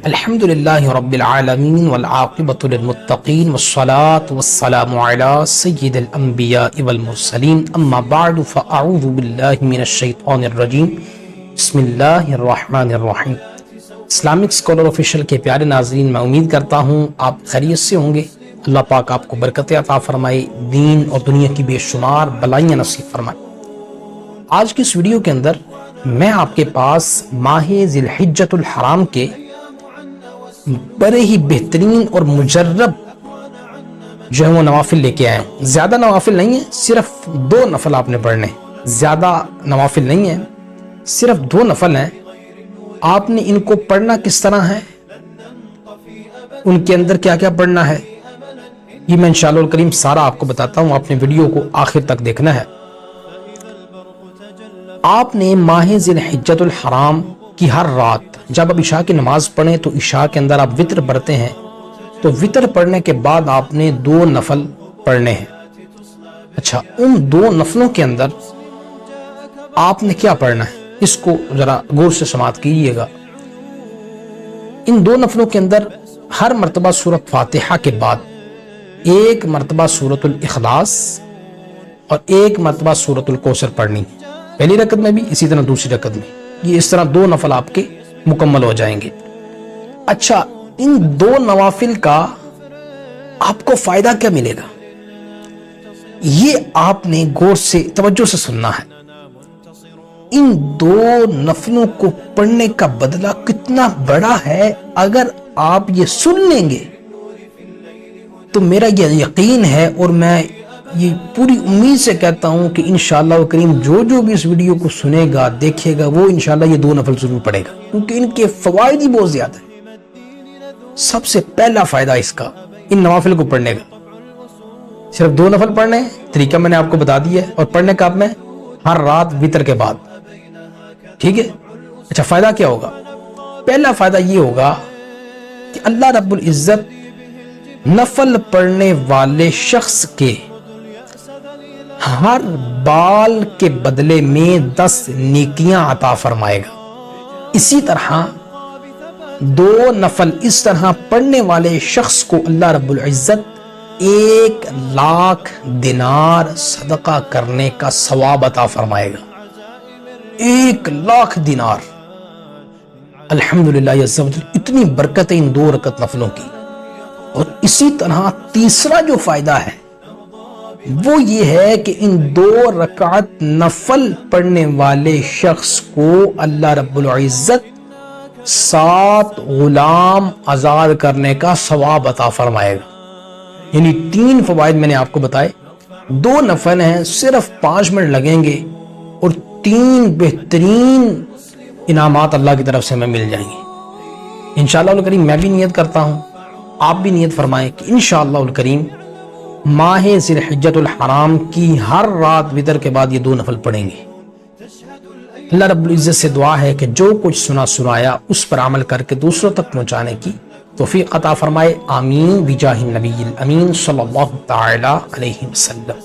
الحمدللہ رب العالمین والعاقبۃ للمتقین والصلاة والسلام علی سید الانبیاء والمرسلین اما بعد فاعوذ باللہ من الشیطان الرجیم بسم اللہ الرحمن الرحیم۔ اسلامک اسکالر آفیشیل کے پیارے ناظرین، میں امید کرتا ہوں آپ خیریت سے ہوں گے۔ اللہ پاک آپ کو برکت عطا فرمائے، دین اور دنیا کی بے شمار بلائیاں نصیب فرمائے۔ آج کی اس ویڈیو کے اندر میں آپ کے پاس ماہ ذی الحجۃ الحرام کے بڑے ہی بہترین اور مجرب جو ہے وہ نوافل لے کے آئے ہوں۔ زیادہ نوافل نہیں ہیں، صرف 2 نفل آپ نے پڑھنے ہیں۔ زیادہ نوافل نہیں ہیں، صرف 2 نفل ہیں۔ آپ نے ان کو پڑھنا کس طرح ہے، ان کے اندر کیا کیا پڑھنا ہے، یہ میں انشاءاللہ الکریم سارا آپ کو بتاتا ہوں۔ آپ نے ویڈیو کو آخر تک دیکھنا ہے۔ آپ نے ماہ ذی الحجۃ الحرام کی ہر رات جب آپ عشاء کی نماز پڑھیں تو عشاء کے اندر آپ وطر پڑھتے ہیں، تو وطر پڑھنے کے بعد آپ نے 2 نفل پڑھنے ہیں۔ اچھا، ان 2 نفلوں کے اندر آپ نے کیا پڑھنا ہے، اس کو ذرا غور سے سماعت کیجیے گا۔ ان 2 نفلوں کے اندر ہر مرتبہ سورۃ فاتحہ کے بعد 1 مرتبہ سورۃ الاخلاص اور 1 مرتبہ سورۃ الکوثر پڑھنی ہے، پہلی رکعت میں بھی، اسی طرح دوسری رکعت میں۔ یہ اس طرح 2 نفل آپ کے مکمل ہو جائیں گے۔ اچھا، ان 2 نوافل کا آپ کو فائدہ کیا ملے گا، یہ آپ نے غور سے توجہ سے سننا ہے۔ ان 2 نفلوں کو پڑھنے کا بدلہ کتنا بڑا ہے، اگر آپ یہ سن لیں گے تو میرا یہ یقین ہے اور میں یہ پوری امید سے کہتا ہوں کہ انشاءاللہ کریم جو بھی اس ویڈیو کو سنے گا دیکھے گا وہ انشاءاللہ یہ 2 نفل ضرور پڑھے گا، کیونکہ ان کے فوائد ہی بہت زیادہ ہیں۔ سب سے پہلا فائدہ اس کا، ان نوافل کو پڑھنے کا، صرف 2 نفل پڑھنے ہیں، طریقہ میں نے آپ کو بتا دیا ہے، اور پڑھنے کا میں ہر رات وتر کے بعد، ٹھیک ہے۔ اچھا، فائدہ کیا ہوگا؟ پہلا فائدہ یہ ہوگا کہ اللہ رب العزت نفل پڑھنے والے شخص کے ہر بال کے بدلے میں 10 نیکیاں عطا فرمائے گا۔ اسی طرح 2 نفل اس طرح پڑھنے والے شخص کو اللہ رب العزت 1 لاکھ دینار صدقہ کرنے کا ثواب عطا فرمائے گا۔ 1 لاکھ دینار، الحمدللہ عز و جل، اتنی برکت ہے ان 2 رکعت نفلوں کی۔ اور اسی طرح تیسرا جو فائدہ ہے وہ یہ ہے کہ ان 2 رکعت نفل پڑھنے والے شخص کو اللہ رب العزت 7 غلام آزاد کرنے کا ثواب عطا فرمائے گا۔ یعنی 3 فوائد میں نے آپ کو بتائے، 2 نفل ہیں، صرف 5 منٹ لگیں گے اور 3 بہترین انعامات اللہ کی طرف سے ہمیں مل جائیں گے انشاءاللہ الکریم۔ میں بھی نیت کرتا ہوں، آپ بھی نیت فرمائیں کہ انشاءاللہ الکریم ماہ ذی الحجۃ الحرام کی ہر رات وتر کے بعد یہ 2 نفل پڑھیں گے۔ اللہ رب العزت سے دعا ہے کہ جو کچھ سنایا اس پر عمل کر کے دوسروں تک پہنچانے کی توفیق عطا فرمائے۔ آمین بجاہ النبی الامین صلی اللہ تعالی علیہ وسلم۔